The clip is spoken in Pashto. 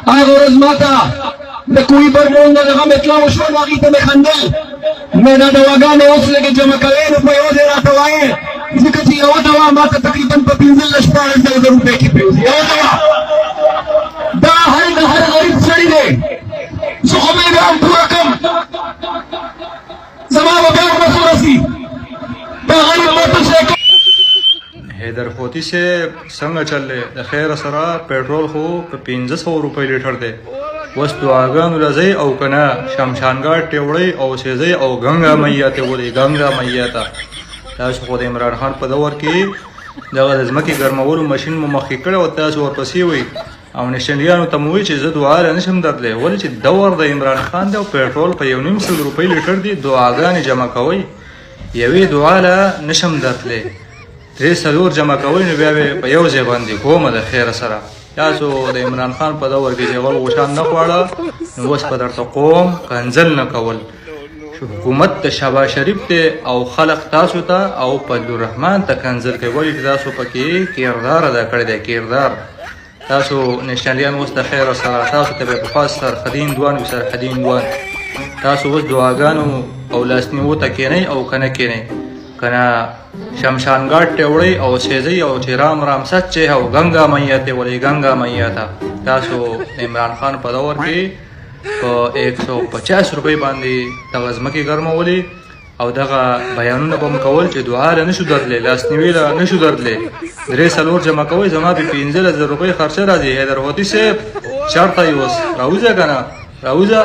هغه ورځ ماته د کوی پر مونږ دغه مطلع وشو هغې ته مې خندل مې دا دواګانې اوس لږې جمع کوې نو په یو ځای راته وایې ځکه چې یوه دوا ماته تقریبا په 15,000 روپۍ کې پرېوځي یوه دوا دا حل د هر غریب سړي دی زه خو مې بیا هم پوره کړم زما به بیا هم څه رسي دا غریب ماته شی حیدر فوتی سے څنګه چل دی د خیر سره پټرول خو په 1500 روپۍ لیټر دی اوس دعاګانو راځئ او که نه شمشانګاټ ته وړئ او سېځئ او ګنګا میا ته ولئ ګنګا میا ته تاسو خو د عمران خان په دور کې دغه د ځمکې ګرمولو ماشین مو مخکې کړی او تاسو ورپسې وئ او نشنلیانو ته مو وایي چې زه دعا له نشم درتلی ولې چې دور د عمران خان دی او پټرول په 1,500 روپۍ لیټر دی دعاګانې جمع کوئ یوې دعا له نشم درتلی 3 جمع کوئ نو بیا به په یو ځای باندې کومه د خیر سره تاسو د عمران خان په دور کې چې غل غوشان نه خواړه نو اوس په درته قوم کنځل نه کول حکومت د شهباز شریف ته او خلق تاسو ته او فضلالرحمن ته کنځل کوي ولې تاسو پکې کردار ادا کړی دی کردار تاسو نشنلیان اوس د خیر سره تاسو ته به په خاص سرحدین دوان سرحدین دوان تاسو اوس دعاګانو او لاسنیو ته کېنئ او کنه کېنئ کنه شمشانګاټ ته وړئ او سېځئ او چې رام رام سچې او ګنګا میا ته ولئ ګنګا میا ته تاسو عمران خان په دور کې په 150 روپۍ باندې دغه ځمکې ګرمولې او دغه بیانونه به مو کول چې دعا له نشو درتلی لاسنیوي له نشو درتلی 3 جمع کوئ زما په 15,000 روپۍ خرچه راځي حیدر فوتی صاحب چېرته یې اوس راوځه که نه راوځه